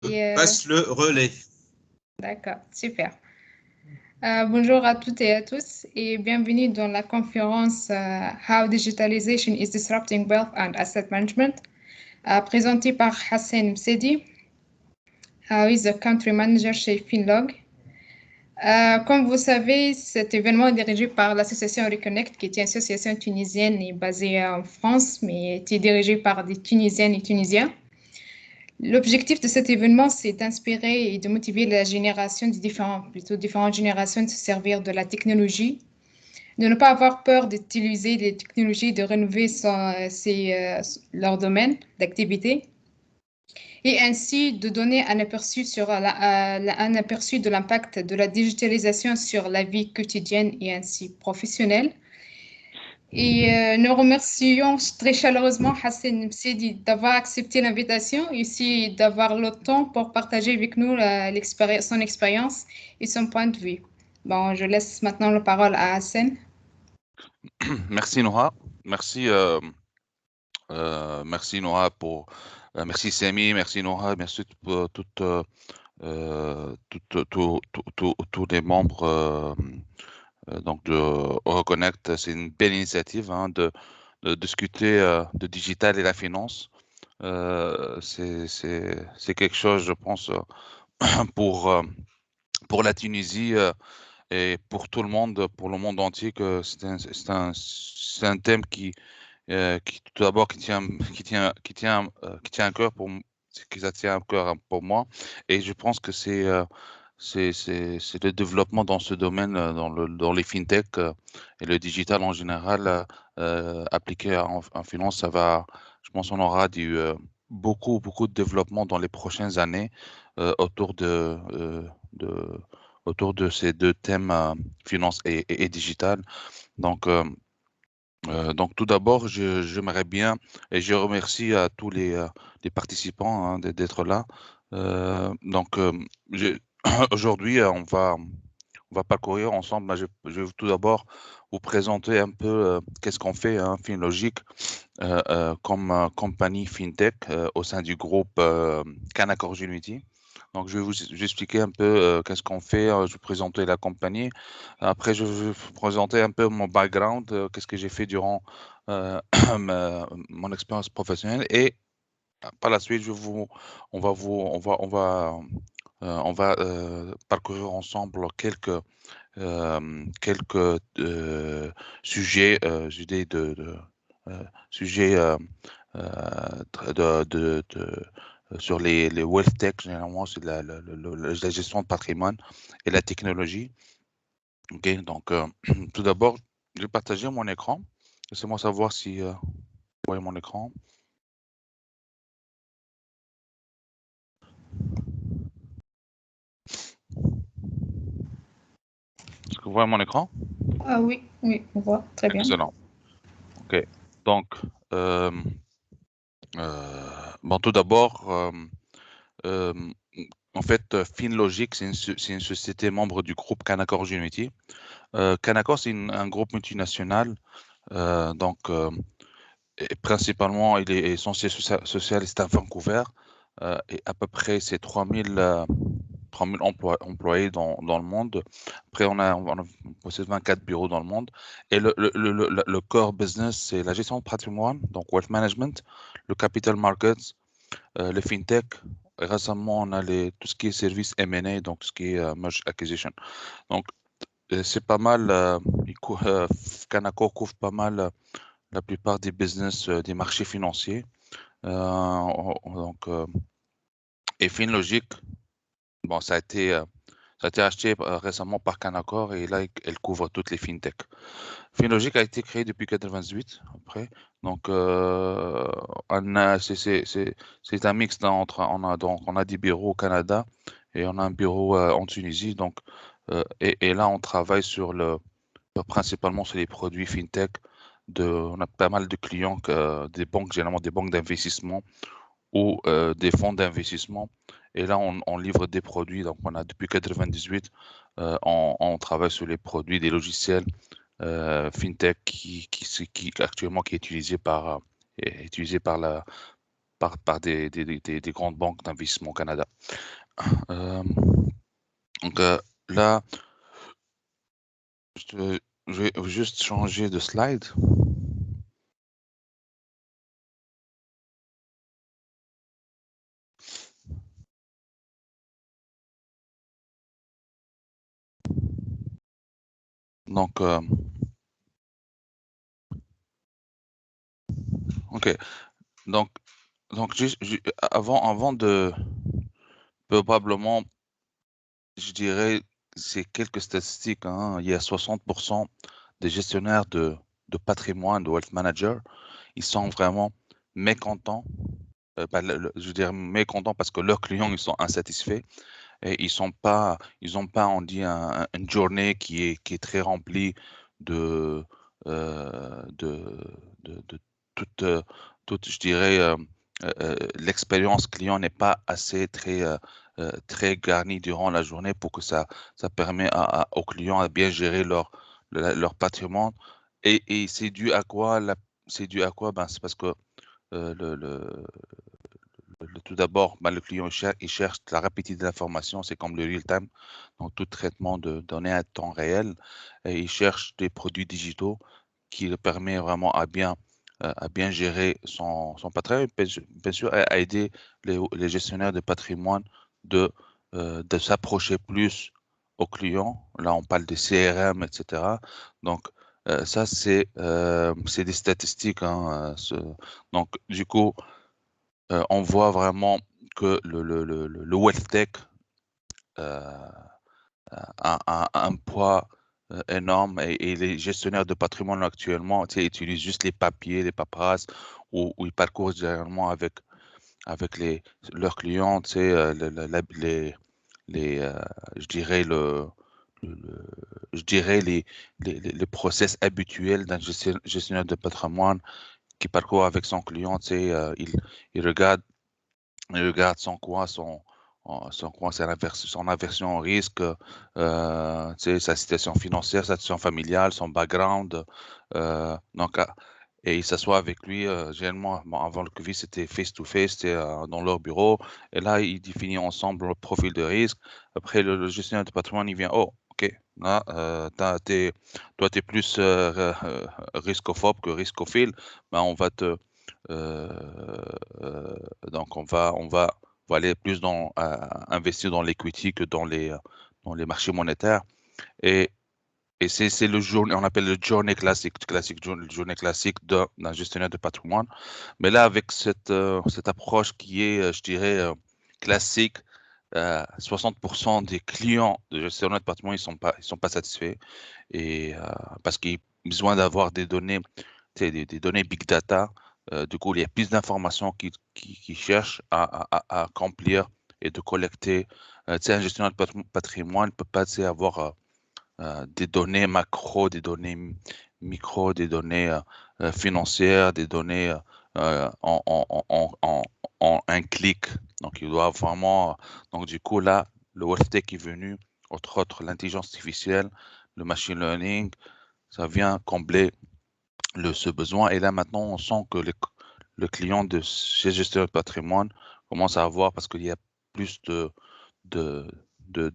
passe le relais. D'accord, super. Bonjour à toutes et à tous et bienvenue dans la conférence How Digitalization is Disrupting Wealth and Asset Management, présentée par Hassan Msedi, who is the Country Manager chez Finlog. Comme vous savez, cet événement est dirigé par l'association Reconnect, qui est une association tunisienne et basée en France, mais qui est dirigée par des Tunisiennes et Tunisiens. L'objectif de cet événement, c'est d'inspirer et de motiver la génération différentes générations de se servir de la technologie, de ne pas avoir peur d'utiliser les technologies, de renouveler leur domaine d'activité et ainsi de donner un aperçu un aperçu de l'impact de la digitalisation sur la vie quotidienne et ainsi professionnelle. Et nous remercions très chaleureusement Hassan Msedi d'avoir accepté l'invitation et aussi d'avoir le temps pour partager avec nous son expérience et son point de vue. Bon, je laisse maintenant la parole à Hassan. Merci Noha. Merci Noha merci Samy, merci Noha, merci pour tous les membres donc de Reconnect. C'est une belle initiative de discuter de digital et la finance. C'est quelque chose, je pense, pour la Tunisie et pour tout le monde, pour le monde entier, que c'est un thème qui tout d'abord qui tient à cœur qui ça tient à cœur pour moi, et je pense que c'est le développement dans ce domaine, dans les fintech et le digital en général, appliqué en finance, je pense, on aura beaucoup de développement dans les prochaines années autour de ces deux thèmes, finance et digital. Donc tout d'abord, j'aimerais bien, et je remercie à tous les participants d'être là. Aujourd'hui, on va parcourir ensemble. Je vais tout d'abord vous présenter un peu qu'est-ce qu'on fait, Finlogic, comme compagnie FinTech au sein du groupe Canaccord Genuity. Donc, je vais vous expliquer un peu qu'est-ce qu'on fait. Je vais vous présenter la compagnie. Après, je vais vous présenter un peu mon background, qu'est-ce que j'ai fait durant mon expérience professionnelle. Et par la suite, on va parcourir ensemble quelques sujets, sujets sur les wealth tech. Généralement, c'est la gestion de patrimoine et la technologie. Ok, donc tout d'abord, je vais partager mon écran. Laissez-moi savoir si vous voyez mon écran. Est-ce que vous voyez mon écran? Ah oui, on voit, très bien. Excellent. Ok, donc bon, tout d'abord, en fait, Finlogic, c'est une société membre du groupe Canaccord Genuity. Canaccord, c'est un groupe multinational, donc et principalement, son siège social est à Vancouver, et à peu près c'est 3000 employés dans le monde. Après, on possède 24 bureaux dans le monde. Et le core business, c'est la gestion de patrimoine, donc wealth management, le capital markets, les fintech. Et récemment, on a tout ce qui est service M&A, donc tout ce qui est merge acquisition. Donc, c'est pas mal. Canaccord couvre pas mal la plupart des business des marchés financiers. Et Finlogic, bon, ça a été acheté récemment par Canaccord, et là, elle couvre toutes les fintech. Finlogic a été créé depuis 98 après. Donc, c'est un mix entre, on a des bureaux au Canada et on a un bureau en Tunisie. Donc, et là, on travaille principalement sur les produits fintech. On a pas mal de clients, des banques, généralement des banques d'investissement ou des fonds d'investissement. Et là, on livre des produits. Donc, depuis 98, on travaille sur les produits des logiciels fintech qui actuellement est utilisé par par des grandes banques d'investissement au Canada. Donc là, je vais juste changer de slide. Donc, ok. Donc avant de probablement, je dirais, c'est quelques statistiques. Hein, il y a 60% des gestionnaires de patrimoine, de wealth managers, ils sont vraiment mécontents. Je veux dire mécontents parce que leurs clients ils sont insatisfaits et ils ont pas, on dit, une journée qui est très remplie de de toute, je dirais, l'expérience client n'est pas assez très garnie durant la journée pour que ça permet aux clients à bien gérer leur patrimoine. Et c'est dû à quoi c'est dû à quoi? Ben, c'est parce que euh, le, le, tout d'abord, ben, le client il cherche la rapidité de l'information, c'est comme le real time, donc tout traitement de données à temps réel. Et il cherche des produits digitaux qui le permet vraiment à bien gérer son patrimoine, bien sûr, à aider les gestionnaires de patrimoine de s'approcher plus aux clients. Là, on parle de CRM, etc. Donc, ça, c'est des statistiques. Hein, donc, du coup, on voit vraiment que le wealth tech euh, a un poids énorme et les gestionnaires de patrimoine actuellement, tu sais, utilisent juste les papiers, les paperasses, ou ils parcourent généralement avec leurs clients, tu sais, je dirais je dirais les process habituels d'un gestionnaire de patrimoine qui parcourt avec son client, tu sais, il regarde il regarde son quoi, son aversion au risque, tu sais, sa situation financière, sa situation familiale, son background. Donc, et il s'assoit avec lui. Généralement, bon, avant le Covid, c'était face-to-face, c'était dans leur bureau. Et là, ils définissent ensemble le profil de risque. Après, le gestionnaire de patrimoine, il vient, oh, OK, là, toi, tu es plus riscophobe que riscophile. Ben, on va te donc on va aller plus investir dans l'equity que dans les marchés monétaires. Et, et c'est le journée, on appelle le journée journée classique d'un gestionnaire de patrimoine. Mais là, avec cette approche qui est, je dirais, classique, 60% des clients de gestionnaires de patrimoine, ils sont pas satisfaits et parce qu'ils ont besoin d'avoir des données, des données big data. Du coup, il y a plus d'informations qui cherchent à accomplir et de collecter. Un gestionnaire de patrimoine ne peut pas avoir des données macro, des données micro, des données financières, des données en un clic. Donc, il doit vraiment. Donc, du coup, là, le WealthTech est venu, entre autres, l'intelligence artificielle, le machine learning, ça vient combler ce besoin. Et là, maintenant, on sent que le client de chez gestionnaire de patrimoine commence à avoir, parce qu'il y a plus de, de, de,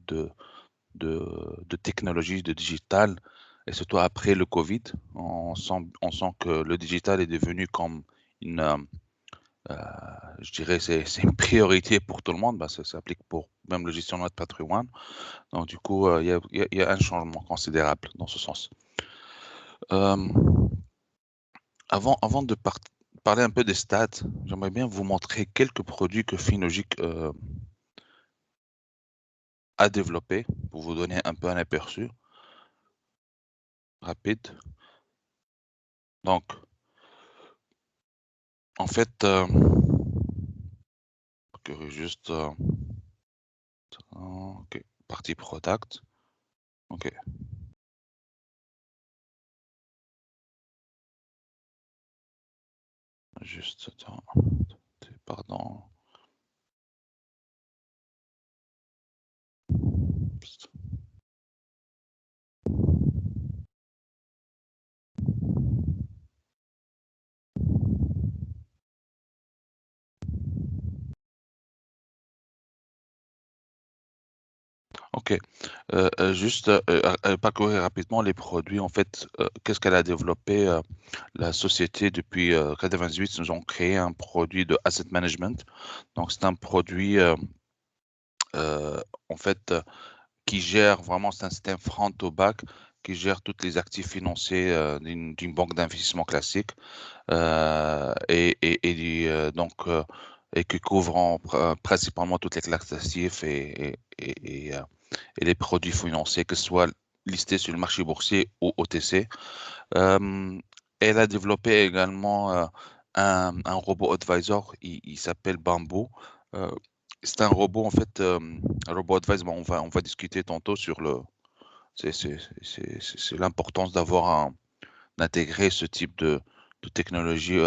de technologie, de digital, et surtout après le Covid, on sent que le digital est devenu comme une, euh, je dirais, c'est une priorité pour tout le monde, ça s'applique pour même le gestionnaire de patrimoine. Donc, du coup, il y a un changement considérable dans ce sens. Euh, avant de parler un peu des stats, j'aimerais bien vous montrer quelques produits que Finlogic a développés pour vous donner un peu un aperçu rapide. Donc, en fait, juste, ok, partie product, ok, juste, attends, pardon, Ok. Juste parcourir rapidement les produits. En fait, qu'est-ce qu'elle a développé la société depuis 98? Nous avons créé un produit de asset management. Donc, c'est un produit en fait qui gère vraiment, c'est un système front to back qui gère tous les actifs financiers d'une banque d'investissement classique et qui couvre principalement toutes les classes d'actifs et les produits financiers, que ce soit listés sur le marché boursier ou OTC. Elle a développé également un robot advisor, il s'appelle Bamboo. Euh, c'est un robot, en fait, un robot advisor, on va discuter tantôt sur c'est l'importance d'intégrer ce type de technologie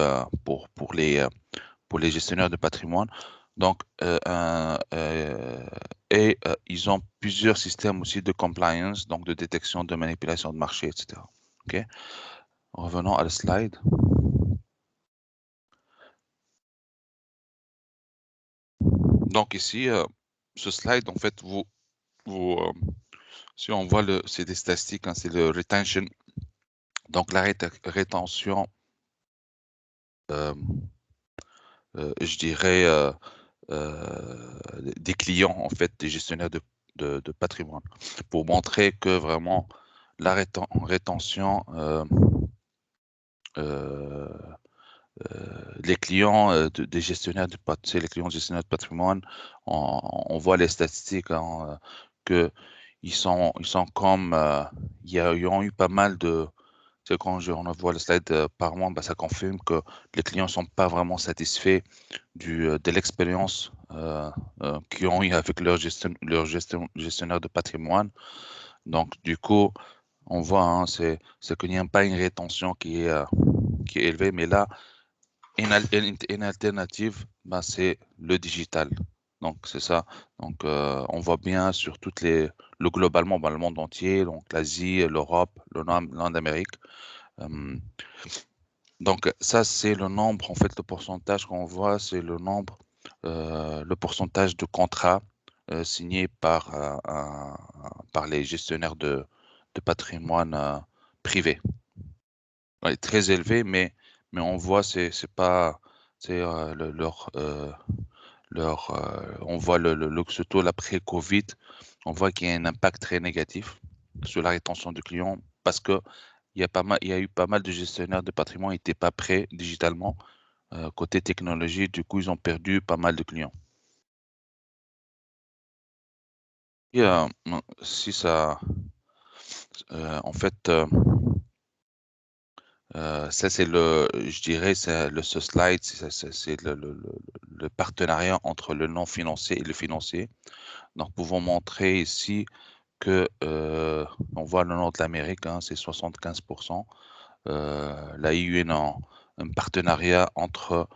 pour les gestionnaires de patrimoine. Donc, ils ont plusieurs systèmes aussi de compliance, donc de détection de manipulation de marché, etc. OK. Revenons à la slide. Donc ici, ce slide, en fait, si on voit c'est des statistiques, hein, c'est le retention. Donc la rétention, je dirais, des clients, en fait, des gestionnaires de patrimoine, pour montrer que vraiment la rétention, les clients des gestionnaires les clients gestionnaires de patrimoine, on voit les statistiques, hein, que ils sont comme ils ont eu pas mal de. C'est quand on voit le slide par mois, bah, ça confirme que les clients ne sont pas vraiment satisfaits de l'expérience qu'ils ont eu avec gestionnaire de patrimoine. Donc, du coup, on voit, hein, c'est qu'il n'y a pas une rétention qui est élevée, mais là, une alternative, bah, c'est le digital. Donc, c'est ça. Donc, on voit bien sur globalement, bah, le monde entier, donc l'Asie, l'Europe, l'Amérique. Donc, ça, c'est le nombre, en fait, le pourcentage qu'on voit, c'est le pourcentage de contrats signés par les gestionnaires de patrimoine privé. Ouais, très élevé, mais on voit, c'est pas, c'est on voit surtout l'après-Covid, on voit qu'il y a un impact très négatif sur la rétention du client parce que il y a eu pas mal de gestionnaires de patrimoine qui n'étaient pas prêts digitalement côté technologie. Du coup, ils ont perdu pas mal de clients. Et, si ça, en fait, ça c'est je dirais, ce slide, c'est le partenariat entre le non financier et le financier. Donc, pouvons montrer ici que on voit le nord de l'Amérique, hein, c'est 75%. Là, il y a eu un partenariat entre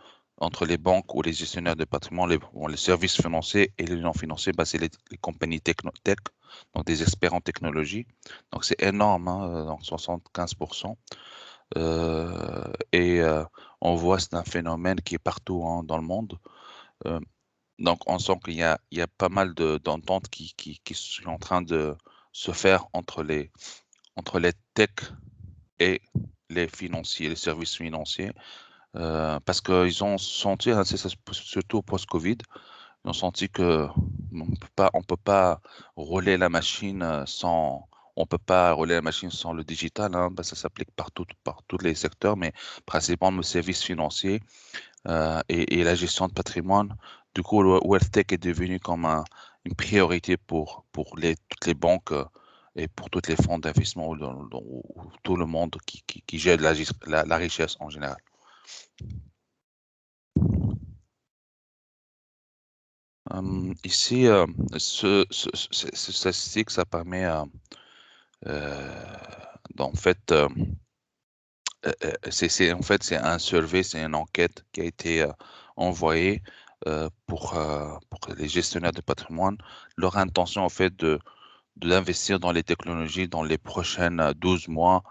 les banques ou les gestionnaires de patrimoine, les services financiers et les non financiers, bah, c'est les compagnies tech, donc des experts en technologie. Donc c'est énorme, hein, donc 75%. Et on voit c'est un phénomène qui est partout, hein, dans le monde. Euh, donc on sent qu'il y a pas mal d'ententes qui sont en train de se faire entre les tech et les financiers, les services financiers, parce qu'ils ont senti, hein, c'est ça, surtout post-Covid, ils ont senti que on peut pas rouler la machine on peut pas rouler la machine sans le digital, hein. Ben, ça s'applique par tous les secteurs, mais principalement le service financier et la gestion de patrimoine. Du coup, le WealthTech est devenu comme une priorité pour toutes les banques et pour tous les fonds d'investissement ou tout le monde qui gère la richesse en général. Ici, ce statistique, ça permet, en fait, c'est un survey, c'est une enquête qui a été envoyée pour les gestionnaires de patrimoine. Leur intention, en fait, d'investir dans les technologies dans les prochaines 12 mois.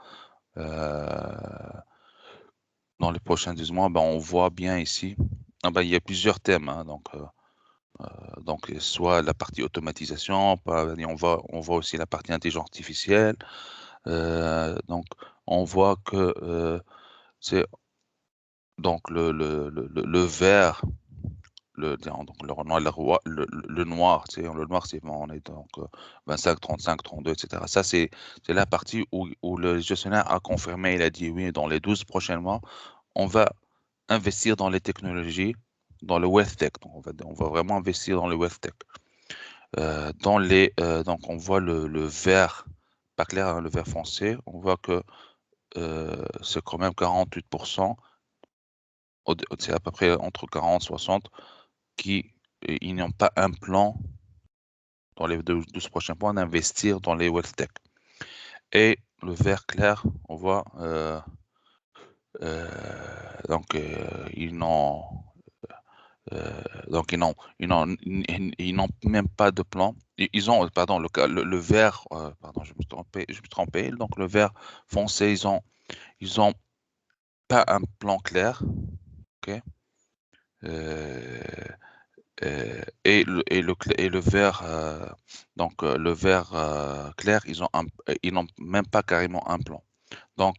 Dans les prochains 12 mois, ben, on voit bien ici, ben, il y a plusieurs thèmes, hein, donc donc, soit la partie automatisation, on voit aussi la partie intelligence artificielle. Donc, on voit que c'est donc le vert, donc le noir, le noir, c'est on est donc 25, 35, 32, etc. Ça, c'est la partie où le gestionnaire a confirmé, il a dit oui, dans les 12 prochains mois, on va investir dans les technologies, dans le wealth tech. Donc, on va vraiment investir dans le wealth tech. Donc, on voit le vert, pas clair, hein, le vert foncé, on voit que c'est quand même 48%, c'est à peu près entre 40 et 60, qui ils n'ont pas un plan dans les 12 prochains mois d'investir dans les wealth tech. Et le vert clair, on voit donc ils n'ont donc ils n'ont même pas de plan. Ils ont, pardon, le vert, pardon, je me trompais. Donc le vert foncé, ils ont pas un plan clair, ok. Et le vert, donc le vert clair, ils n'ont même pas carrément un plan. Donc,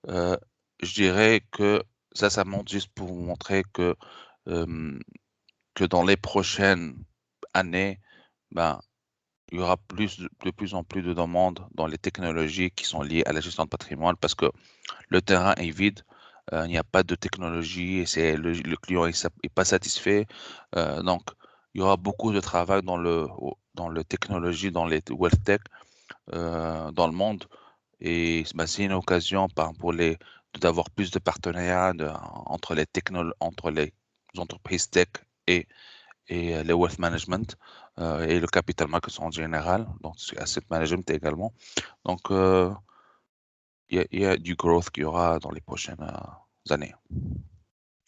je dirais que ça montre juste pour vous montrer que dans les prochaines années, ben, il y aura de plus en plus de demandes dans les technologies qui sont liées à la gestion de patrimoine parce que le terrain est vide, il n'y a pas de technologie et le client est pas satisfait. Donc, il y aura beaucoup de travail dans le technologie, dans les wealth tech dans le monde. Et ben, c'est une occasion d'avoir plus de partenariats entre les entreprises tech et le wealth management et le capital markets en général, donc asset management également. Donc, il y a du growth qu'il y aura dans les prochaines années.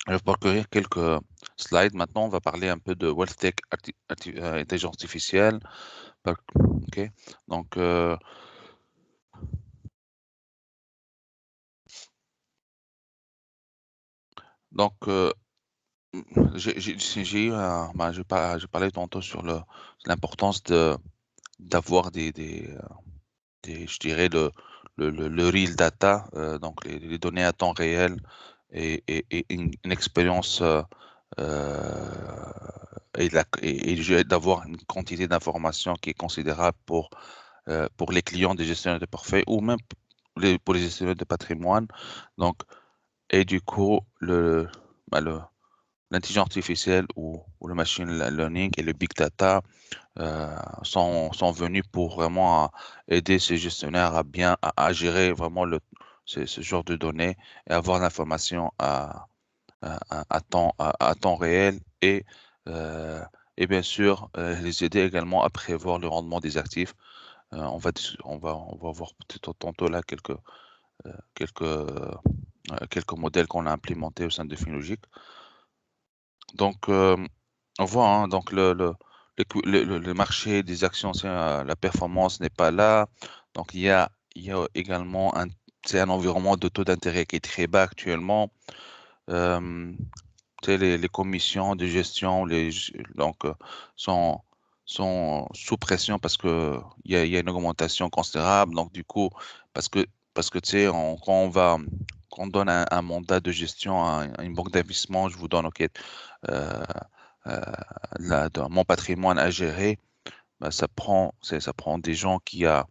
Je vais parcourir quelques slides. Maintenant, on va parler un peu de wealth tech, intelligence artificielle. OK. Donc, j'ai eu j'ai parlé tantôt sur l'importance d'avoir je dirais le real data, donc les données à temps réel et une expérience et d'avoir une quantité d'informations qui est considérable pour les clients des gestionnaires de portefeuille ou même pour les gestionnaires de patrimoine. Donc, et du coup, bah, l'intelligence artificielle ou le machine learning et le big data sont venus pour vraiment aider ces gestionnaires à gérer vraiment ce genre de données et avoir l'information à temps réel et bien sûr les aider également à prévoir le rendement des actifs. On va voir peut-être tantôt là quelques modèles qu'on a implémentés au sein de Finlogic. Donc, on voit, hein, donc le marché des actions, la performance n'est pas là. Donc, il y a également c'est un environnement de taux d'intérêt qui est très bas actuellement. Les commissions de gestion donc, sont, sont sous pression parce que il y a une augmentation considérable. Donc, du coup, parce que tu sais, quand on donne un mandat de gestion à une banque d'investissement, je vous donne, OK, euh, dans mon patrimoine à gérer, bah, ça prend des gens qui a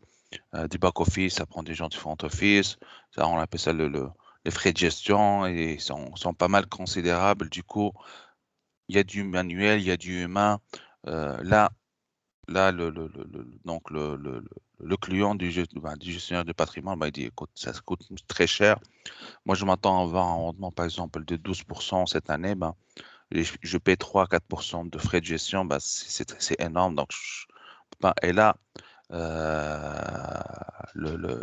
du back-office, ça prend des gens du front-office, ça, on appelle ça les frais de gestion et sont pas mal considérables. Du coup, il y a du manuel, il y a du humain. Là, donc le client du gestionnaire de patrimoine, bah, il dit, écoute, ça coûte très cher. Moi, je m'attends à avoir un rendement, par exemple, de 12% cette année. Ben, je paie 3-4% de frais de gestion, bah, c'est énorme. Donc, et là, le,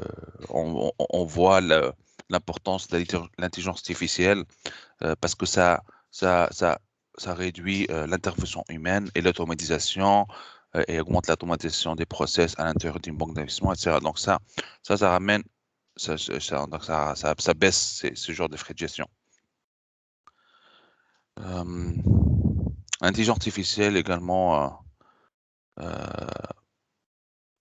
on voit l'importance de l'intelligence artificielle parce que ça réduit l'intervention humaine et l'automatisation et augmente l'automatisation des process à l'intérieur d'une banque d'investissement, etc. Donc ça ramène, donc ça baisse ce genre de frais de gestion. L'intelligence artificielle également,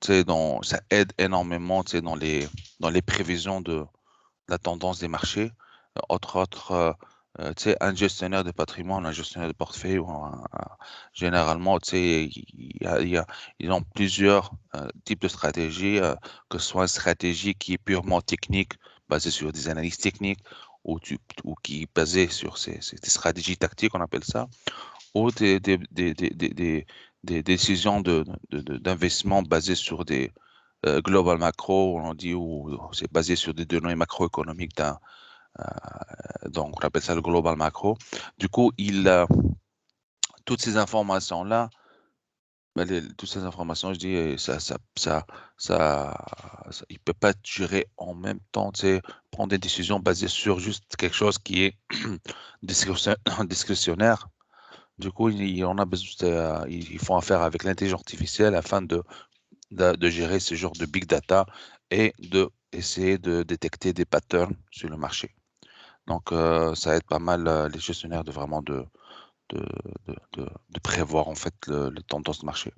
ça aide énormément dans les prévisions de la tendance des marchés. Un gestionnaire de patrimoine, un gestionnaire de portefeuille, généralement, ils ont plusieurs types de stratégies, que ce soit une stratégie qui est purement technique, basée sur des analyses techniques, ou qui est basée sur des stratégies tactiques, on appelle ça, ou des décisions d'investissement basées sur des global macro, on dit, ou c'est basé sur des données macroéconomiques donc on appelle ça le global macro. Du coup, toutes ces informations-là, toutes ces informations, je dis, il peut pas gérer en même temps, prendre des décisions basées sur juste quelque chose qui est discrétionnaire. Du coup, on a besoin, ils font affaire avec l'intelligence artificielle afin de gérer ce genre de big data et de essayer de détecter des patterns sur le marché. Donc, ça aide pas mal les gestionnaires de vraiment de prévoir en fait les tendances de marché.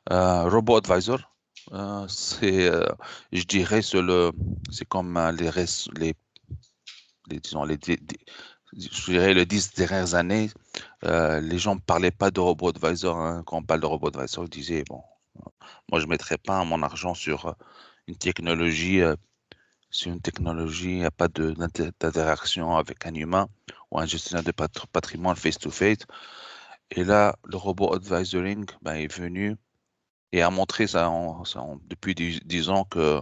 Robot Advisor, je dirais, c'est comme disons, je dirais les 10 dernières années, les gens ne parlaient pas de Robot Advisor. Hein. Quand on parle de Robot Advisor, ils disaient, bon, moi je ne mettrais pas mon argent sur une technologie. Sur une technologie, il n'y a pas d'interaction avec un humain ou un gestionnaire de patrimoine face-to-face. Et là, le robot advisoring est venu et a montré ça, depuis 10 ans que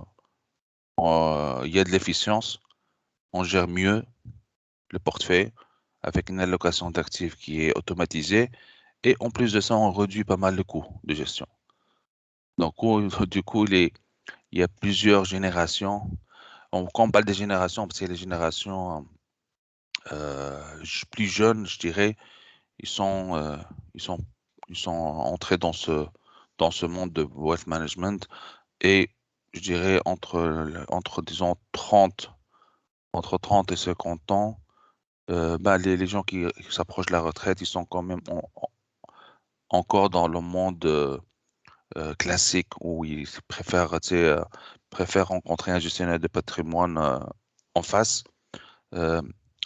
il y a de l'efficience, on gère mieux le portefeuille avec une allocation d'actifs qui est automatisée et en plus de ça, on réduit pas mal le coût de gestion. Donc, du coup, il y a plusieurs générations. Quand on parle des générations, c'est les générations plus jeunes, je dirais, ils sont, euh, ils sont, ils sont entrés dans ce monde de wealth management et je dirais disons entre 30 et 50 ans, les gens qui s'approchent de la retraite, ils sont quand même encore dans le monde classique où ils préfèrent rencontrer un gestionnaire de patrimoine en face.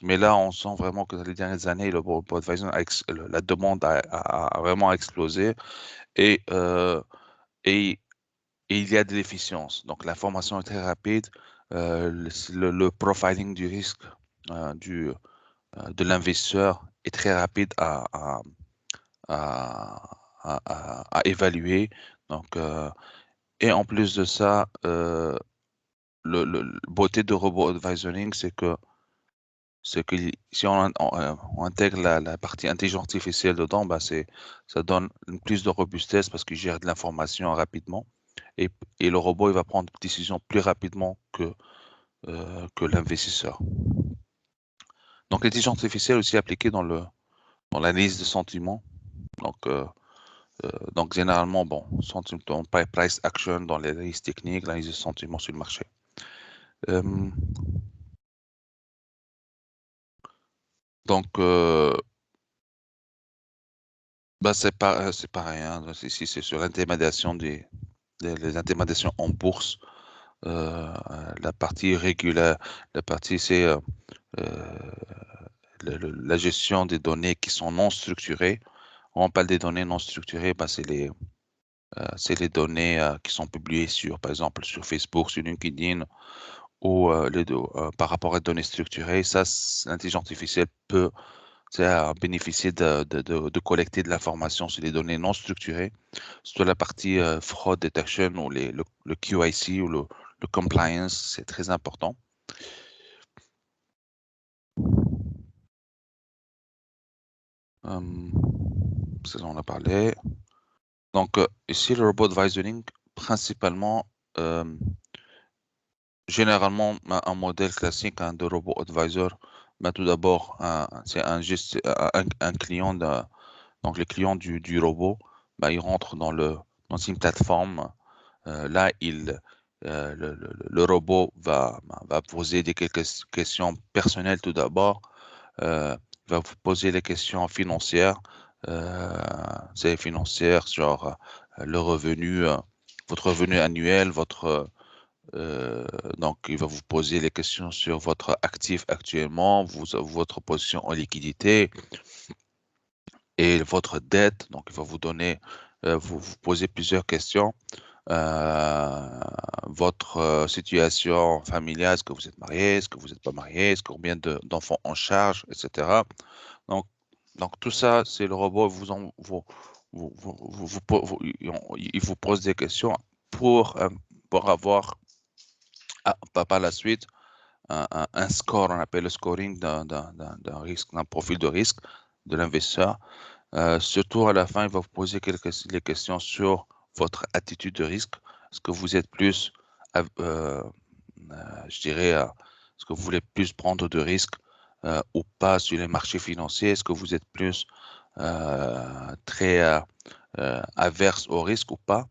Mais là, on sent vraiment que dans les dernières années, le robot advisor la demande a vraiment explosé et, et, et il y a de l'efficience. Donc, l'information est très rapide. Le profiling du risque de l'investisseur est très rapide à évaluer. Donc, et en plus de ça, le beauté de robot advisoring, c'est que si on intègre la partie intelligence artificielle dedans, ça donne plus de robustesse parce qu'il gère de l'information rapidement et, le robot il va prendre des décisions plus rapidement que l'investisseur. Donc l'intelligence artificielle est aussi appliquée dans l'analyse de sentiments. Donc généralement, sentiment, price action dans l'analyse technique, l'analyse de sentiments sur le marché. Donc, c'est pareil. Hein. Ici, c'est sur l'intermédiation les intermédiations en bourse. La partie régulière, la partie, c'est la gestion des données qui sont non structurées. Quand on parle des données non structurées, c'est les données qui sont publiées par exemple, sur Facebook, sur LinkedIn, ou par rapport à des données structurées. Ça, l'intelligence artificielle peut bénéficier de collecter de l'information sur les données non structurées, sur la partie fraud detection ou le QIC ou le compliance, c'est très important. Ça, on a parlé. Donc, ici, le robot advisoring, principalement, généralement, un modèle classique de robot advisor, tout d'abord, c'est un client, donc le client du robot, il rentre dans une plateforme. Là, le robot va poser quelques questions personnelles tout d'abord. Va vous poser les questions financières. c'est financière, genre le revenu, votre revenu annuel, donc il va vous poser les questions sur votre actif actuellement, votre position en liquidité et votre dette. Donc il va vous donner, vous poser plusieurs questions. Votre situation familiale, est-ce que vous êtes marié, est-ce que vous n'êtes pas marié, est-ce que combien d'enfants en charge, etc. Donc, tout ça, c'est le robot il vous pose des questions pour avoir par la suite un score, on appelle le scoring d'un risque, d'un profil de risque de l'investisseur. Surtout à la fin, il va vous poser les questions sur votre attitude de risque. Est-ce que vous êtes plus, je dirais, est-ce que vous voulez plus prendre de risques ou pas sur les marchés financiers? Est-ce que vous êtes plus très averse au risque ou pas?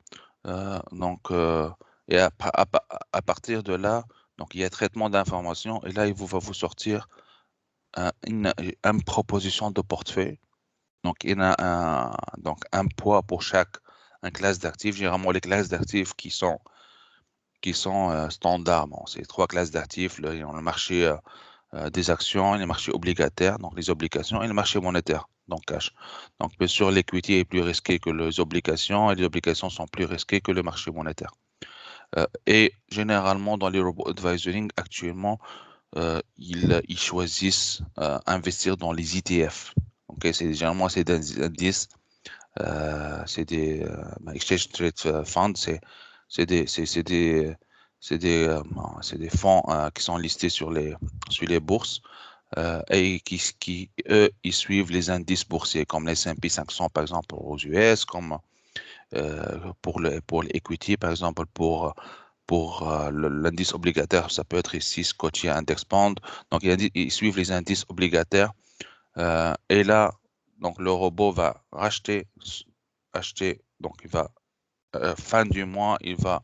Donc, et à partir de là, donc il y a traitement d'informations et là, va vous sortir une proposition de portefeuille. Donc, il y a un poids pour chaque classe d'actifs. Généralement, les classes d'actifs qui sont standards. Bon, c'est 3 classes d'actifs. Il y a le marché des actions, les marchés obligataires, donc les obligations, et le marché monétaire, donc cash. Donc, bien sûr, l'equity est plus risqué que les obligations et les obligations sont plus risquées que le marché monétaire. Et généralement, dans les robots advisoring, actuellement, ils choisissent investir dans les ETF. Okay, généralement, c'est des indices, c'est des exchange trade funds, c'est des, c'est des fonds qui sont listés sur les bourses et eux, ils suivent les indices boursiers comme les S&P 500 par exemple aux US, comme pour l'equity par exemple pour l'indice obligataire, ça peut être ici Scotia Index Bond. Donc ils suivent les indices obligataires et là donc le robot va acheter, donc il va fin du mois, il va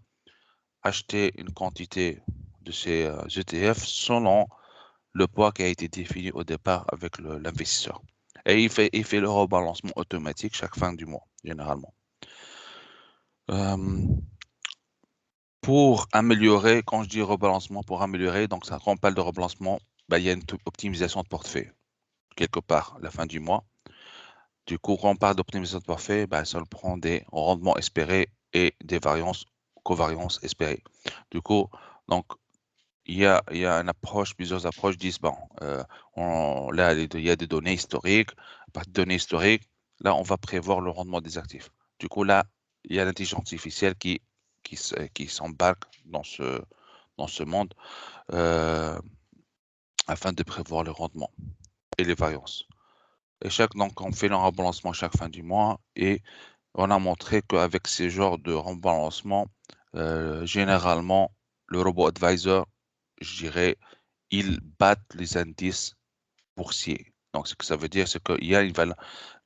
acheter une quantité de ces ETF selon le poids qui a été défini au départ avec l'investisseur. Et il fait le rebalancement automatique chaque fin du mois, généralement. Pour améliorer, quand je dis rebalancement, pour améliorer, donc quand on parle de rebalancement, il y a une optimisation de portefeuille, quelque part, à la fin du mois. Du coup, quand on parle d'optimisation de portefeuille, ça prend des rendements espérés et des covariances espérées. Du coup, donc, il y a une approche, plusieurs approches disent, bon, là, il y a des données historiques. Par données historiques, là, on va prévoir le rendement des actifs. Du coup, là, il y a l'intelligence artificielle qui s'embarque dans ce monde afin de prévoir le rendement et les variances. Et donc, on fait le rebalancement chaque fin du mois et on a montré qu'avec ces genres de rebalancement, généralement, le robot advisor, je dirais, ils battent les indices boursiers. Donc, ce que ça veut dire, c'est qu'il y a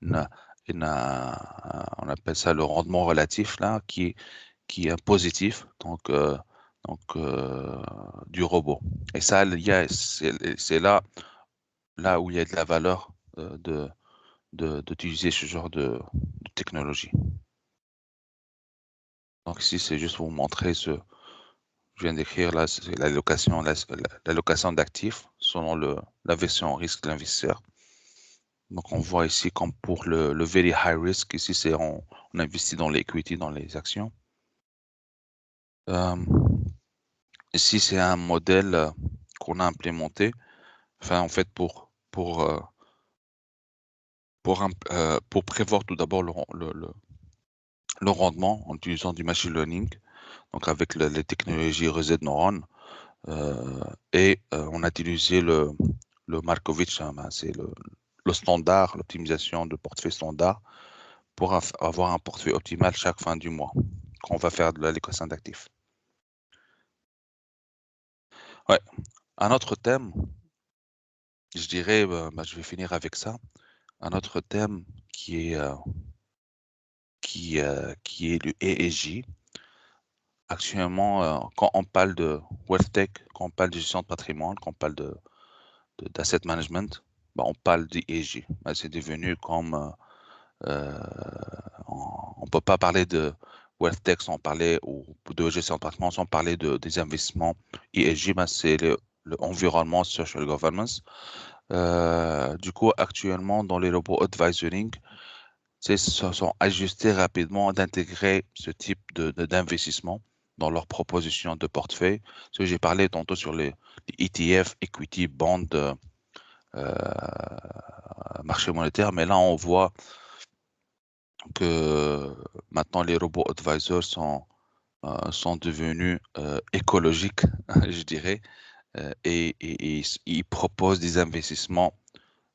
on appelle ça le rendement relatif là, qui est positif, donc du robot. Et ça, c'est là où il y a de la valeur d'utiliser ce genre de technologie. Donc ici, c'est juste pour vous montrer je viens d'écrire là, c'est l'allocation d'actifs selon la version risque de l'investisseur. Donc on voit ici comme pour le very high risk, ici c'est on investit dans l'equity, dans les actions. Ici c'est un modèle qu'on a implémenté, enfin en fait pour prévoir tout d'abord le rendement en utilisant du machine learning, donc avec les technologies Rosette Neuron. Et on a utilisé le Markovitch, hein, c'est le standard, l'optimisation de portefeuille standard pour avoir un portefeuille optimal chaque fin du mois quand on va faire de l'allocation d'actifs. Ouais. Un autre thème, je dirais, je vais finir avec ça. Un autre thème qui est le ESG. Actuellement, quand on parle de wealth tech, quand on parle de gestion de patrimoine, quand on parle d'asset management, on parle d'ESG. C'est devenu comme on peut pas parler de wealth tech sans parler, ou de gestion de patrimoine sans parler des investissements ESG, ben c'est l'environnement, social governance. Du coup, actuellement, dans les robots advisoring, se sont ajustés rapidement d'intégrer ce type d'investissement dans leur proposition de portefeuille. Ce que j'ai parlé tantôt sur les ETF, equity, bond, marché monétaire, mais là, on voit que maintenant, les robots advisors sont devenus écologiques, je dirais, et ils proposent des investissements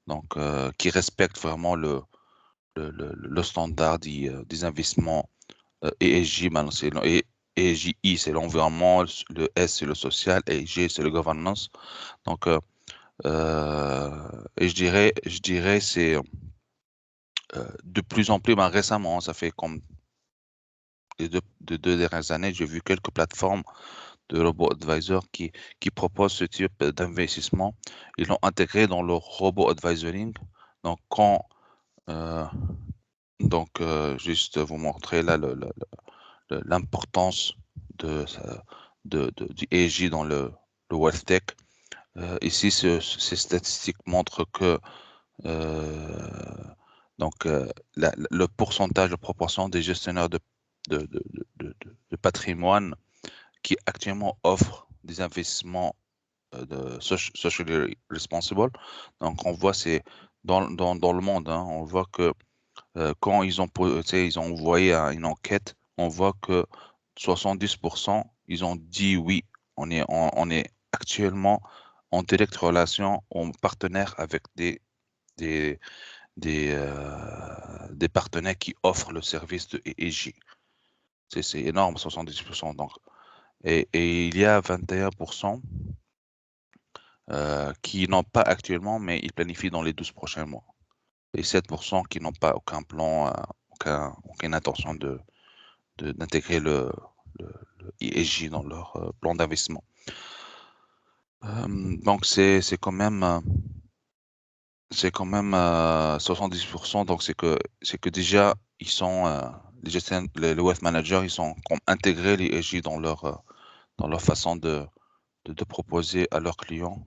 donc, qui respectent vraiment le standard des investissements ESG. Maintenant, ESGI, c'est l'environnement, le S, c'est le social, et G, c'est le governance. Donc, et je dirais, c'est de plus en plus, ben, récemment, ça fait comme les deux dernières années, j'ai vu quelques plateformes de robot advisor qui proposent ce type d'investissement. Ils l'ont intégré dans leur robot advisoring. Donc, juste vous montrer là l'importance du ESG dans le wealth tech. Ici, ces statistiques montrent que le pourcentage de proportion des gestionnaires de, de, de patrimoine qui actuellement offrent des investissements de socially responsible. Donc, on voit, c'est dans le monde, hein, on voit que quand ils ont envoyé une enquête, on voit que 70%, ils ont dit oui. On est actuellement en directe relation, en partenaire avec des, des partenaires qui offrent le service de ESG. C'est énorme, 70%. Donc, et il y a 21% qui n'ont pas actuellement, mais ils planifient dans les 12 prochains mois. Et 7% qui n'ont pas aucun plan, aucune intention d'intégrer le ESG dans leur plan d'investissement. Donc c'est quand même 70%. Donc c'est que déjà ils sont les wealth managers, ils sont comme intégrés les ESG dans leur façon de proposer à leurs clients.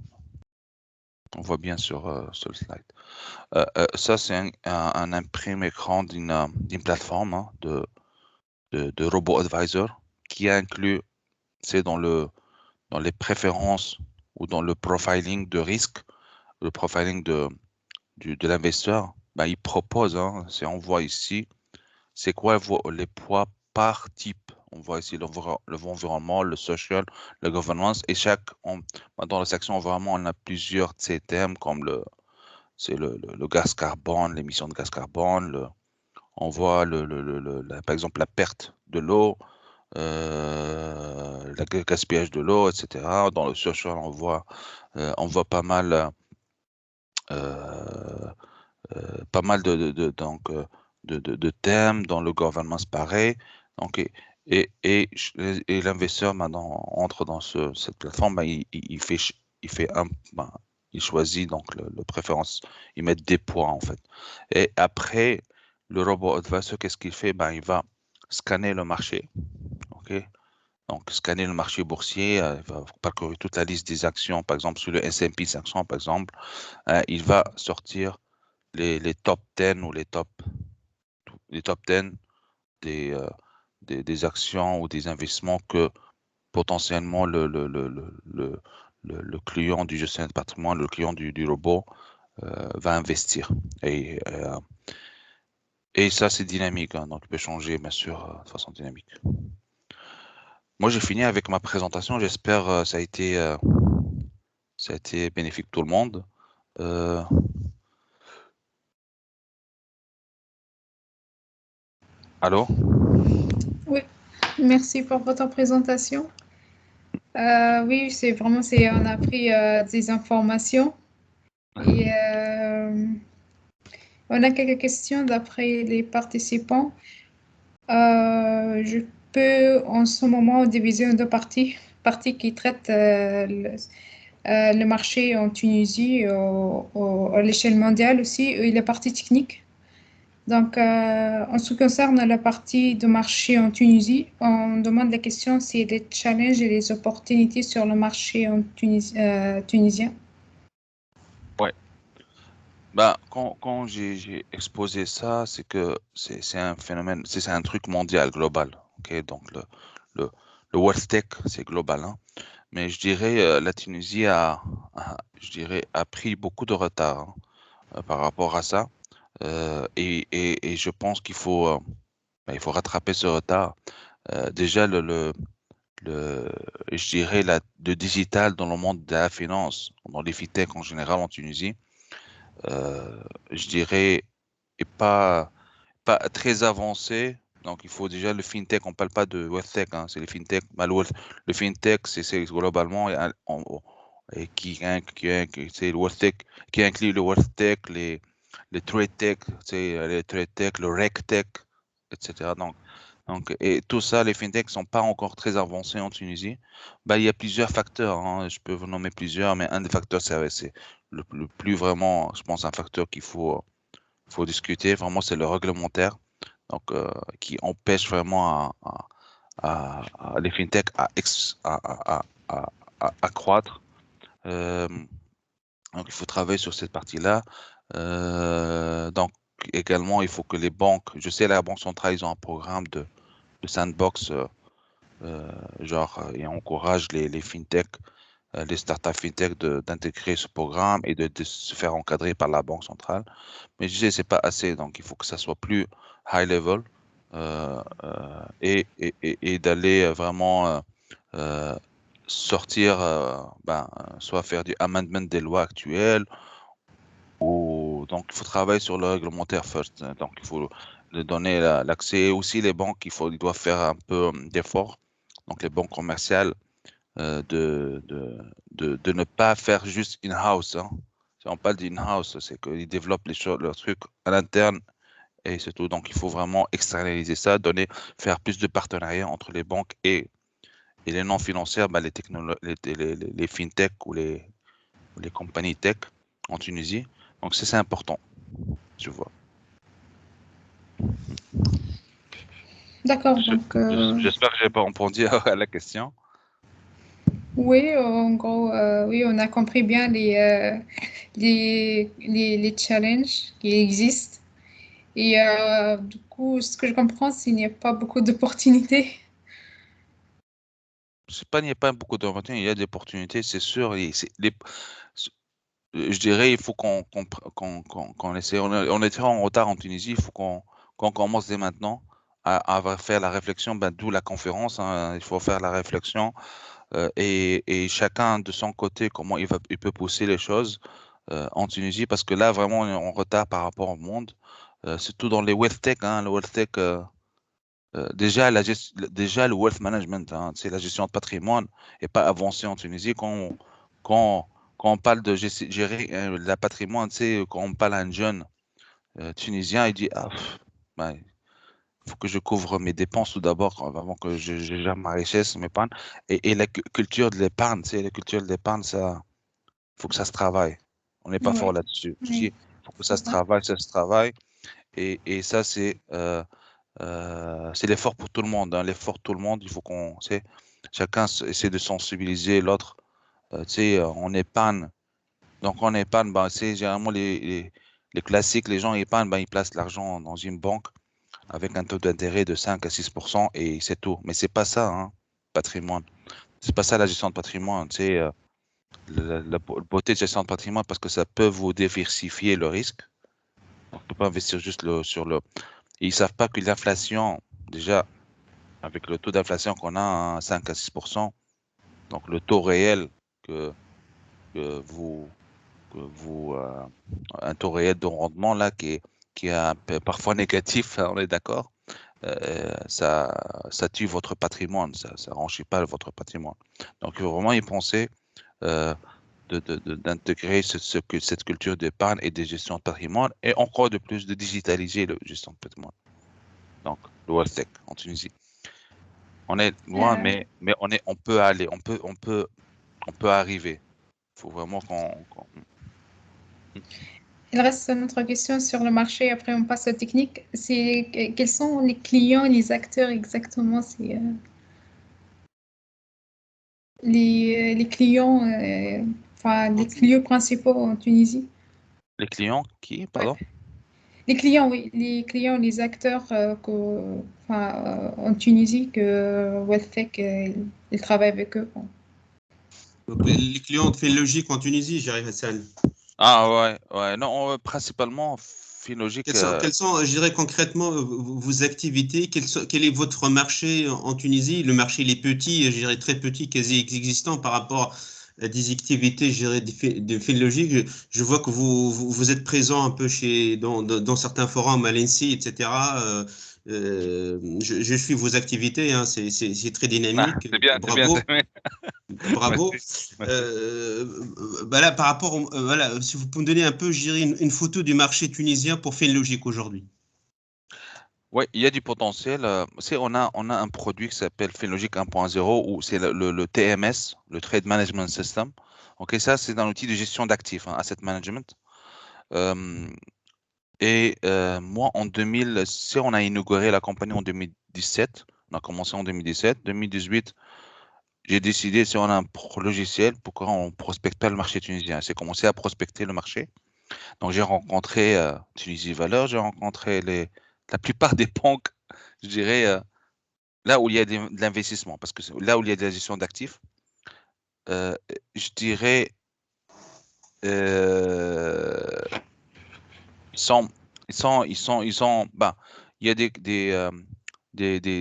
On voit bien sur le slide. Ça, c'est un imprimé écran d'une plateforme, hein, de robot advisor qui inclut, c'est dans les préférences ou dans le profiling de risque, le profiling de l'investisseur. Ben, il propose, hein, on voit ici, c'est quoi les poids par type. On voit ici l'environnement, le social, le governance, et dans la section environnement, on a plusieurs de ces thèmes comme le gaz carbone, l'émission de gaz carbone, on voit par exemple la perte de l'eau, le gaspillage de l'eau, etc. Dans le social, on voit pas mal, de thèmes. Dans le governance, pareil. Donc, et l'investisseur maintenant entre dans cette plateforme, ben, il fait il choisit donc le préférence, il met des points en fait. Et après, le robot advisor, qu'est-ce qu'il fait? Ben, il va scanner le marché, ok? Donc, scanner le marché boursier, il va parcourir toute la liste des actions, par exemple sur le S&P 500, par exemple, il va sortir les top 10 ou les top 10 des actions ou des investissements que potentiellement le client du gestionnaire de patrimoine, le client du robot va investir. Et ça, c'est dynamique, hein, donc il peut changer, bien sûr, de façon dynamique. Moi, j'ai fini avec ma présentation. J'espère ça a été bénéfique pour tout le monde. Allô? Oui, merci pour votre présentation. Oui, on a pris des informations et on a quelques questions d'après les participants. Je peux en ce moment diviser en deux parties. Partie qui traite le marché en Tunisie à l'échelle mondiale aussi, et la partie technique. Donc, en ce qui concerne la partie de marché en Tunisie, on demande la question si les challenges et les opportunités sur le marché en tunisien. Ouais. Ben, quand j'ai exposé ça, c'est que c'est un phénomène, c'est un truc mondial, global. Ok, donc le, le Wealth Tech, c'est global, hein. Mais je dirais la Tunisie je dirais, a pris beaucoup de retard, hein, par rapport à ça. Et je pense ben, il faut rattraper ce retard. Déjà, le, je dirais le digital dans le monde de la finance, dans les fintech en général en Tunisie, je dirais, est pas très avancé. Donc, il faut déjà le fintech, on parle pas de wealthtech, hein, c'est le fintech. Bah, le fintech, c'est globalement, et c'est le wealthtech, qui inclut le wealthtech, les trade tech, c'est les trade tech, le rec tech, etc. Et tout ça, les fintechs sont pas encore très avancés en Tunisie. Bah, il y a plusieurs facteurs, hein, je peux vous nommer plusieurs, mais un des facteurs, c'est le plus vraiment, je pense, un facteur faut discuter. Vraiment, c'est le réglementaire, donc qui empêche vraiment les fintechs à croître. Euh, donc, il faut travailler sur cette partie-là. Donc, également, il faut que les banques, je sais, la Banque centrale, ils ont un programme de sandbox, et encourage les fintechs, les startups fintech d'intégrer ce programme et de se faire encadrer par la Banque centrale. Mais je disais, c'est pas assez, donc il faut que ça soit plus high level, et d'aller vraiment euh, sortir, soit faire du amendment des lois actuelles, ou donc il faut travailler sur le réglementaire first. Donc il faut leur donner l'accès. Aussi les banques, ils doivent faire un peu d'effort. Donc les banques commerciales, de ne pas faire juste in-house, hein. Si on parle d'in-house, c'est qu'ils développent les choses, leurs trucs à l'interne et c'est tout. Donc, il faut vraiment externaliser ça, faire plus de partenariats entre les banques et les non financières, bah, les fintech ou les compagnies tech en Tunisie. Donc, c'est important, tu vois. D'accord, donc J'espère que j'ai pas répondu à la question. oui, en gros, oui, on a compris bien les challenges qui existent. Et du coup, ce que je comprends, c'est qu'il n'y a pas beaucoup d'opportunités. C'est pas, il n'y a pas beaucoup d'opportunités, il y a des opportunités, c'est sûr. Je dirais, il faut qu'on essaie. On était en retard en Tunisie, il faut qu'on commence dès maintenant à faire la réflexion, ben, d'où la conférence, hein. Il faut faire la réflexion, et chacun de son côté, comment il peut pousser les choses en Tunisie, parce que là, vraiment, on est en retard par rapport au monde, surtout dans les wealth tech, hein, le wealth tech, déjà, déjà, le wealth management, hein, c'est la gestion de patrimoine, n'est pas avancé en Tunisie. Quand, quand on parle de gérer la patrimoine, tu sais, quand on parle à un jeune tunisien, il dit, ah, ben, il faut que je couvre mes dépenses tout d'abord avant que je gère ma richesse, mes épargne. Et la culture de l'épargne, tu sais, la culture de l'épargne, ça, faut que ça se travaille. On n'est pas fort Oui, là-dessus. Je dis, oui, il faut que c'est ça se vrai. travaille, ça se travaille. Et ça, c'est l'effort pour tout le monde, hein. L'effort pour tout le monde, il faut chacun essaie de sensibiliser l'autre. Tu sais, on épargne. Donc, on épargne, ben, c'est généralement les classiques, les gens épargnent, ben, ils placent l'argent dans une banque avec un taux d'intérêt de 5 à 6% et c'est tout. Mais c'est pas ça, hein, patrimoine. C'est pas ça la gestion de patrimoine. Tu sais, la beauté de gestion de patrimoine parce que ça peut vous diversifier le risque. Donc, on peut pas investir juste sur le. Et ils savent pas que l'inflation, déjà, avec le taux d'inflation qu'on a, hein, 5 à 6%, donc le taux réel que, que vous, un taux réel de rendement là qui est un peu parfois négatif, hein, on est d'accord, ça tue votre patrimoine, ça enrichit pas votre patrimoine. Donc il faut vraiment y penser, euh, d'intégrer cette culture d'épargne et de gestion de patrimoine et encore de plus de digitaliser la gestion de patrimoine. Donc le Wealth Tech en Tunisie. On est loin, Euh, mais on peut aller, on peut arriver. Il faut vraiment Il reste une autre question sur le marché, après on passe aux techniques. C'est quels sont les clients, les acteurs exactement? C'est les clients, enfin les clients principaux en Tunisie. Les clients qui, Ouais. pardon? Les clients, oui, les clients, les acteurs en Tunisie que Wealthtech, il travaille avec eux. Bon. Donc, les clients de Finlogic en Tunisie, j'arrive à ça. Ah ouais, non, principalement Finlogic. Quelles sont, je dirais concrètement, vos activités? Quel est votre marché en Tunisie? Le marché, il est petit, je dirais très petit, quasi existant par rapport à des activités, je dirais, de Finlogic. Je vois que vous êtes présent un peu dans certains forums à l'ENSI, etc. Je suis vos activités, hein, c'est très dynamique. C'est bien, c'est bien. Bravo. Bravo. Merci. Là, par rapport, voilà, si vous pouvez me donner un peu, je dirais, une photo du marché tunisien pour Finlogic aujourd'hui. Oui, il y a du potentiel. On a un produit qui s'appelle Finlogic 1.0 où c'est le TMS, le Trade Management System. Ok, ça, c'est un outil de gestion d'actifs, hein, Asset Management. Moi, en 2000, on a inauguré la compagnie en 2017. On a commencé en 2017. 2018, j'ai décidé, si on a un logiciel, pourquoi on ne prospecte pas le marché tunisien? C'est commencé à prospecter le marché. Donc, j'ai rencontré Tunisie Valeur, j'ai rencontré la plupart des banques, je dirais, là où il y a de l'investissement, parce que là où il y a de la gestion d'actifs, je dirais, euh, ben, il y a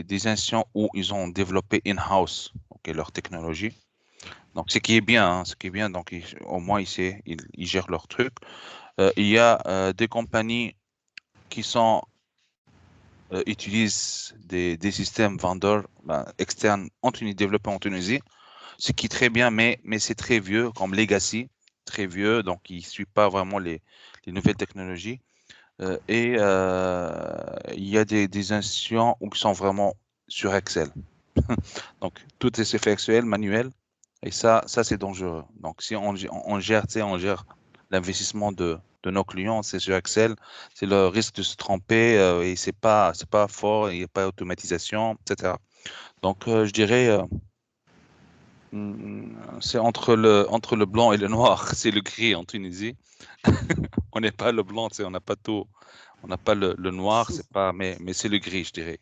des instants où ils ont développé in-house, ok, leur technologie. Donc, ce qui est bien, donc au moins ils gèrent leur truc. Il y a des compagnies qui utilisent des systèmes vendeurs externes développés en Tunisie, ce qui est très bien, mais c'est très vieux comme legacy, très vieux, donc il ne suit pas vraiment les nouvelles technologies. Il y a des institutions où ils sont vraiment sur Excel. Donc, tout est fait Excel, manuel, et ça c'est dangereux. Donc, si on gère, tu sais, on gère l'investissement de nos clients, c'est sur Excel, c'est le risque de se tromper et c'est pas fort, il n'y a pas d'automatisation, etc. Donc, je dirais, c'est entre le blanc et le noir, c'est le gris en Tunisie. On n'est pas le blanc, tu sais, on n'a pas tout, on n'a pas le noir, mais c'est le gris, je dirais.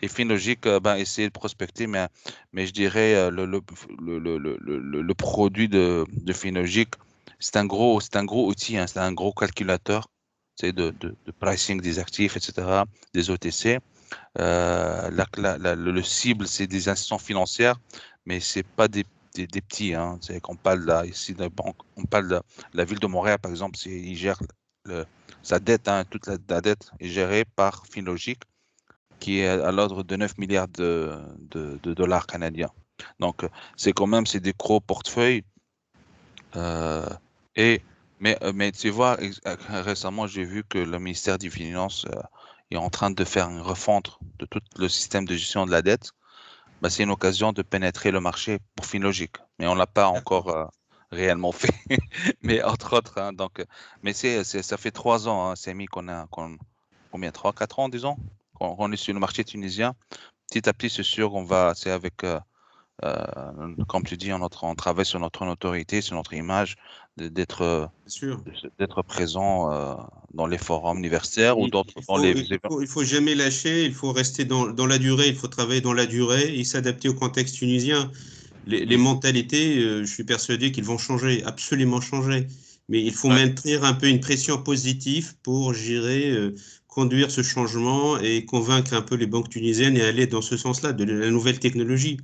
Et Finlogic, essayer de prospecter, mais je dirais le produit de Finlogic, c'est un gros outil, hein, c'est un gros calculateur, c'est de pricing des actifs, etc., des OTC. Le cible, c'est des institutions financières, mais c'est pas des petits. Hein. C'est qu'on parle là, ici de banque, on parle de la ville de Montréal, par exemple, il gère sa dette, hein, toute la dette est gérée par Finlogic, qui est à l'ordre de 9 milliards de dollars canadiens. Donc, c'est des gros portefeuilles. euh, et, mais tu vois, récemment, j'ai vu que le ministère des Finances est en train de faire une refonte de tout le système de gestion de la dette. C'est une occasion de pénétrer le marché pour Finlogic, mais on l'a pas encore réellement fait. Mais entre autres, hein, donc, mais ça fait 3 ans, hein, c'est mis combien, 3, 4 ans, disons, qu'on est sur le marché tunisien. Petit à petit, c'est sûr, c'est avec, comme tu dis, on travaille sur notre autorité, sur notre image, d'être Bien sûr. d'être présent dans les forums universitaires ou Il, d'autres, il dans faut, les il événements. faut, il faut jamais lâcher, il faut rester dans la durée, il faut travailler dans la durée et s'adapter au contexte tunisien. Les Mm. mentalités, je suis persuadé qu'ils vont changer, absolument changer. Mais il faut Ouais. maintenir un peu une pression positive pour, gérer, conduire ce changement et convaincre un peu les banques tunisiennes et aller dans ce sens-là, de la nouvelle technologie.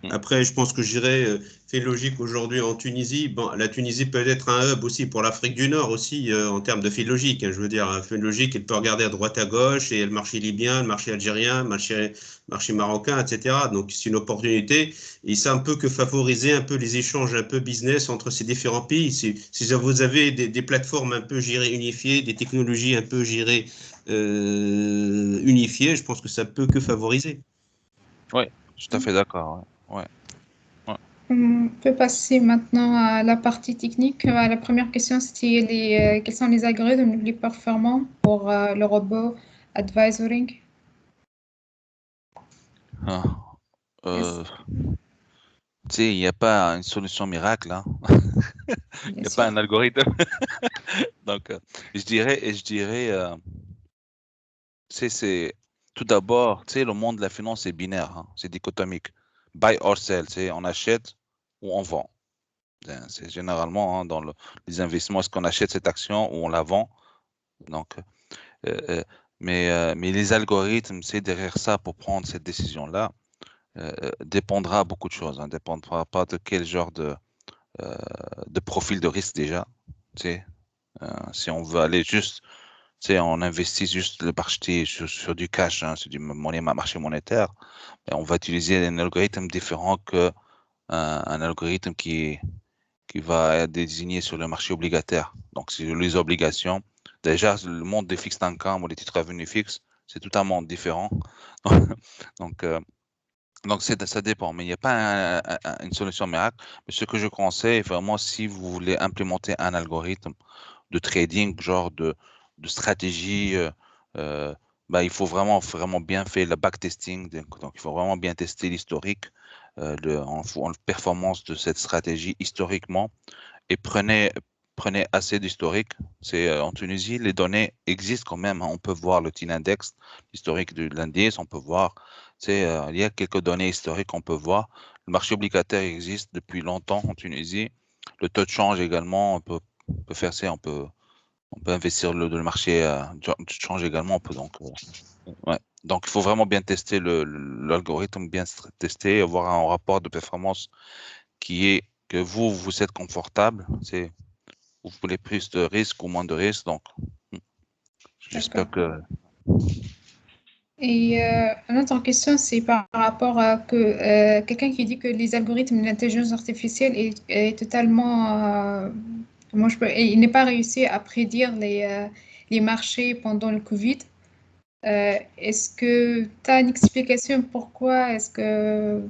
Mm. Après, je pense que je dirais, c'est logique aujourd'hui en Tunisie. Bon, la Tunisie peut être un hub aussi pour l'Afrique du Nord aussi en termes de fait logique. Hein. Je veux dire, fait logique, elle peut regarder à droite à gauche et le marché libyen, le marché algérien, le marché marocain, etc. Donc c'est une opportunité et ça un peu que favoriser un peu les échanges un peu business entre ces différents pays. Si vous avez des plateformes un peu gérées unifiées, des technologies un peu gérées unifiées, je pense que ça peut que favoriser. Ouais, tout à fait d'accord. Ouais. Ouais. Ouais. On peut passer maintenant à la partie technique. La première question, c'était quels sont les algorithmes les plus performants pour le robot advisoring? Ah, Yes. tu sais, il n'y a pas une solution miracle, hein. Il Bien n'y a pas sûr. un algorithme. Donc, je dirais, c'est tout d'abord, tu sais, le monde de la finance est binaire, hein, c'est dichotomique. Buy or sell, tu sais, on achète ou on vend. C'est généralement hein, dans les investissements, est-ce qu'on achète cette action ou on la vend? Donc, euh, euh, mais les algorithmes, c'est derrière ça pour prendre cette décision-là, dépendra beaucoup de choses, hein, dépendra pas de quel genre euh, de profil de risque déjà. Tu sais, si on veut aller juste, tu sais, on investit juste le marché sur du cash, hein, sur du marché monétaire, et on va utiliser un algorithme différent que un algorithme qui va être désigné sur le marché obligataire. Donc, sur les obligations, déjà, le monde des fixed income ou des titres à revenus fixes, c'est tout un monde différent. Donc, ça dépend, mais il n'y a pas une solution miracle. Mais ce que je conseille, vraiment, si vous voulez implémenter un algorithme de trading, genre de stratégie, euh, bah, il faut vraiment bien faire le backtesting. Donc, il faut vraiment bien tester l'historique, en performance de cette stratégie historiquement et prenez assez d'historique. C'est en Tunisie, les données existent quand même, hein. On peut voir le TIN index, l'historique de l'indice, on peut voir. Il y a quelques données historiques qu'on peut voir. Le marché obligataire existe depuis longtemps en Tunisie. Le taux de change également, on peut faire ça, on peut investir le marché du change également. On peut donc, ouais. Donc, il faut vraiment bien tester l'algorithme, bien tester, avoir un rapport de performance qui est que vous êtes confortable. Vous voulez plus de risques ou moins de risques. Donc, j'espère D'accord. que. Et une autre question, c'est par rapport à que quelqu'un qui dit que les algorithmes de l'intelligence artificielle est totalement, il n'est pas réussi à prédire les marchés pendant le Covid. Est-ce que tu as une explication pourquoi est-ce que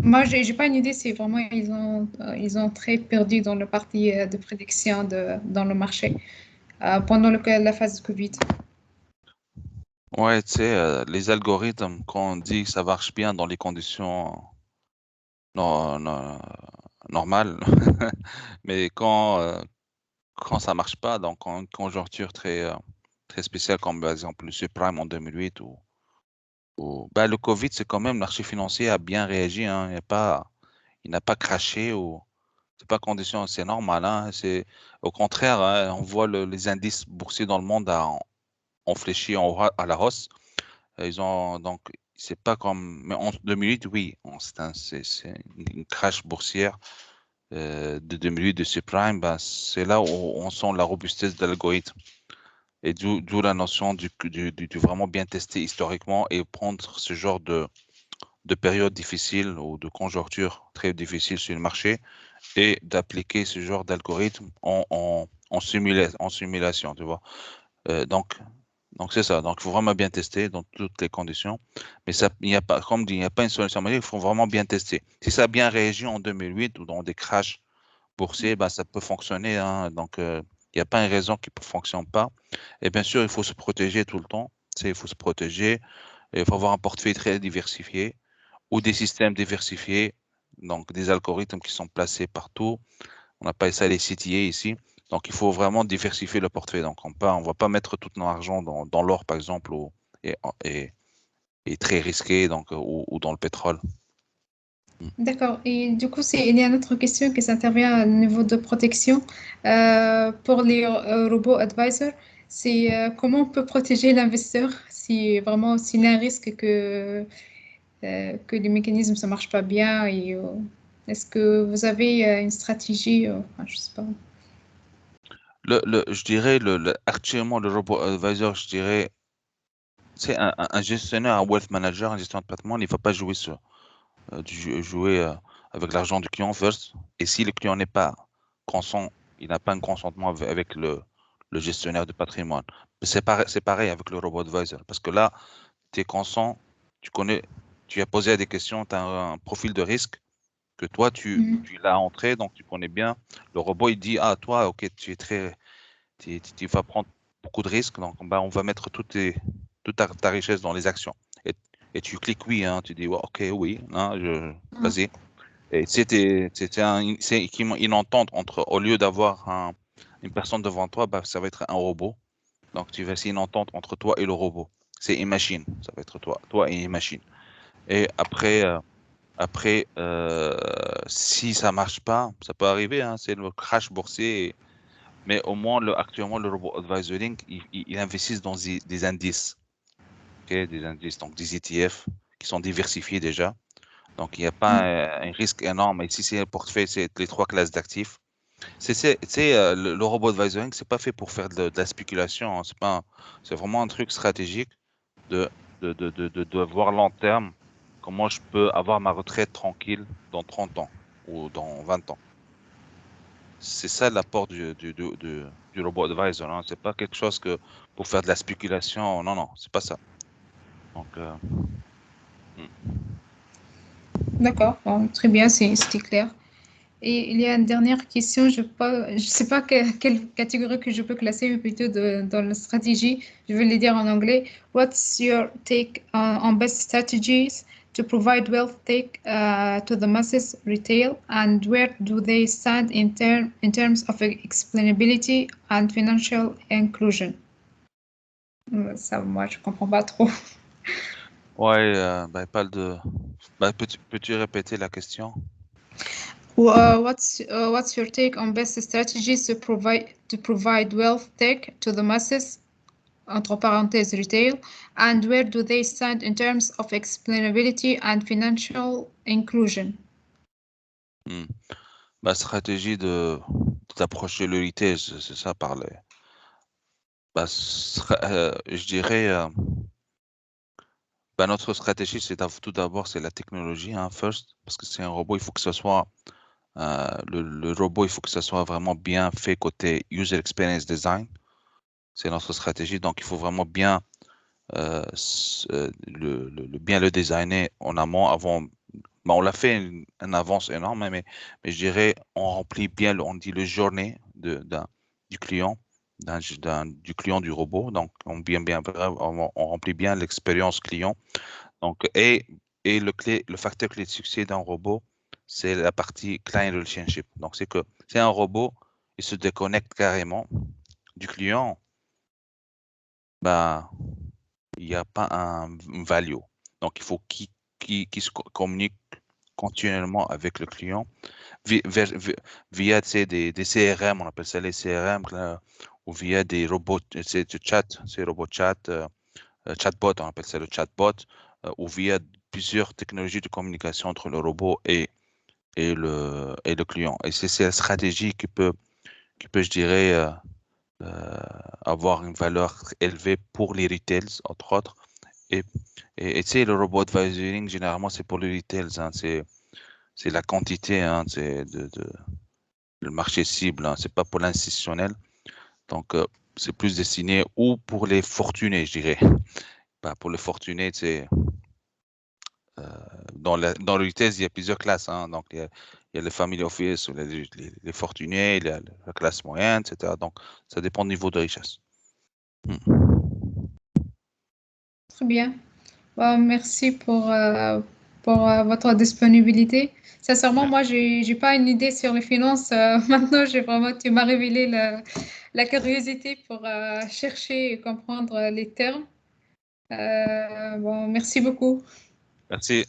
moi j'ai pas une idée, c'est vraiment ils ont très perdu dans le parti de prédiction dans le marché pendant la phase de Covid. Ouais, tu sais, les algorithmes, quand on dit que ça marche bien dans les conditions normales, mais quand ça marche pas, donc en une conjoncture très spéciale, comme par exemple le subprime en 2008 ben, le Covid, c'est quand même, le marché financier a bien réagi, hein. Il n'a pas craché ou. C'est pas condition, c'est normal, hein. C'est au contraire, hein, on voit les indices boursiers dans le monde ont fléchi à la hausse. Ils ont donc c'est pas comme mais en 2008, oui, c'est une crash boursière de 2008 de subprime. Ben, c'est là où on sent la robustesse de l'algorithme et d'où la notion du vraiment bien tester historiquement et prendre ce genre de période difficile ou de conjoncture très difficile sur le marché et d'appliquer ce genre d'algorithme en simulation, tu vois. Donc c'est ça. Donc il faut vraiment bien tester dans toutes les conditions. Mais ça, il n'y a pas, comme dit, il n'y a pas une solution magique. Il faut vraiment bien tester. Si ça a bien réagi en 2008 ou dans des crashs boursiers, ben, ça peut fonctionner, hein. Donc il n'y a pas une raison qui ne fonctionne pas. Et bien sûr, il faut se protéger tout le temps. Il faut se protéger. Et il faut avoir un portefeuille très diversifié ou des systèmes diversifiés. Donc des algorithmes qui sont placés partout. On appelle ça les CTA ici. Donc, il faut vraiment diversifier le portefeuille. Donc, on va pas mettre tout notre argent dans l'or, par exemple, et, et, et très risqué, donc, ou dans le pétrole. Mm. D'accord. Et du coup, il y a une autre question qui s'intervient au niveau de protection. Pour les robots advisors, c'est comment on peut protéger l'investisseur si vraiment s'il y a un risque que les mécanismes ne marchent pas bien et est-ce que vous avez une stratégie, enfin, je sais pas. Je dirais, actuellement, le robot advisor, je dirais, c'est un gestionnaire, un wealth manager, un gestionnaire de patrimoine, il ne faut pas jouer jouer avec l'argent du client first. Et si le client n'est pas consent, il n'a pas un consentement avec le gestionnaire de patrimoine. C'est pareil avec le robot advisor. Parce que là, tu es consent, tu connais, tu as posé des questions, tu as un profil de risque que toi, tu l'as entré, donc tu connais bien. Le robot, il dit, ah, toi, ok, tu vas prendre beaucoup de risques, donc on va mettre toute ta richesse dans les actions. Et tu cliques oui, hein, tu dis, ouais, ok, oui, hein, vas-y. Et c'est une entente entre, au lieu d'avoir une personne devant toi, bah, ça va être un robot. Donc, tu vas essayer une entente entre toi et le robot. C'est une machine, ça va être toi et une machine. Et après, si ça marche pas, ça peut arriver, hein, c'est le crash boursier. Mais au moins, actuellement, le robot advisoring, il investit dans des indices, okay, des indices, donc des ETF qui sont diversifiés déjà. Donc, il n'y a pas un risque énorme. Et si c'est un portefeuille, c'est les 3 classes d'actifs. Le robot advisoring, c'est pas fait pour faire de la spéculation. Hein. C'est vraiment un truc stratégique de voir long terme. Comment je peux avoir ma retraite tranquille dans 30 ans ou dans 20 ans. C'est ça l'apport du robot advisor. Hein. C'est pas quelque chose que pour faire de la spéculation. Non, c'est pas ça. Donc, D'accord, bon, très bien, c'était clair. Et il y a une dernière question, je ne sais pas quelle catégorie que je peux classer, mais plutôt dans la stratégie. Je vais le dire en anglais. What's your take on best strategies to provide wealth tech to the masses retail, and where do they stand in terms of explainability and financial inclusion? Ça, moi, je comprends pas trop. ouais, parle de. Peux-tu répéter la question? What's your take on best strategies to provide wealth tech to the masses, entre parenthèses retail, and where do they stand in terms of explainability and financial inclusion? Stratégie d'approcher le retail, c'est ça parler. Je dirais, notre stratégie, c'est tout d'abord, c'est la technologie, hein, first, parce que c'est un robot, il faut que ce soit le robot, il faut que ce soit vraiment bien fait côté user experience design. C'est notre stratégie, donc il faut vraiment bien bien le designer en amont avant. On l'a fait une avance énorme, mais je dirais on remplit bien, on dit le journée du client, du client du robot. Donc on remplit bien l'expérience client. Donc et le facteur clé de succès d'un robot, c'est la partie client relationship. Donc c'est que c'est un robot, il se déconnecte carrément du client. Il n'y a pas un value. Donc, il faut qu'il se communique continuellement avec le client via des CRM, on appelle ça les CRM, là, ou via des robots, c'est robots chat, chatbot, on appelle ça le chatbot, ou via plusieurs technologies de communication entre le robot et le client. Et c'est la stratégie qui peut, je dirais, avoir une valeur élevée pour les retails, entre autres. Et tu sais, le robot advisoring, généralement, c'est pour les retails. Hein, c'est la quantité, hein, c'est le marché cible. Hein, c'est pas pour l'institutionnel. Donc, c'est plus destiné ou pour les fortunés, je dirais. Pour les fortunés, c'est dans le retail, il y a plusieurs classes. Hein, donc, il y a le family office, les fortunés, la classe moyenne, etc. Donc, ça dépend du niveau de richesse. Très bien. Bon, merci pour votre disponibilité. Sincèrement, moi, j'ai pas une idée sur les finances. Maintenant, tu m'as révélé la curiosité pour chercher et comprendre les termes. Bon, merci beaucoup. Merci.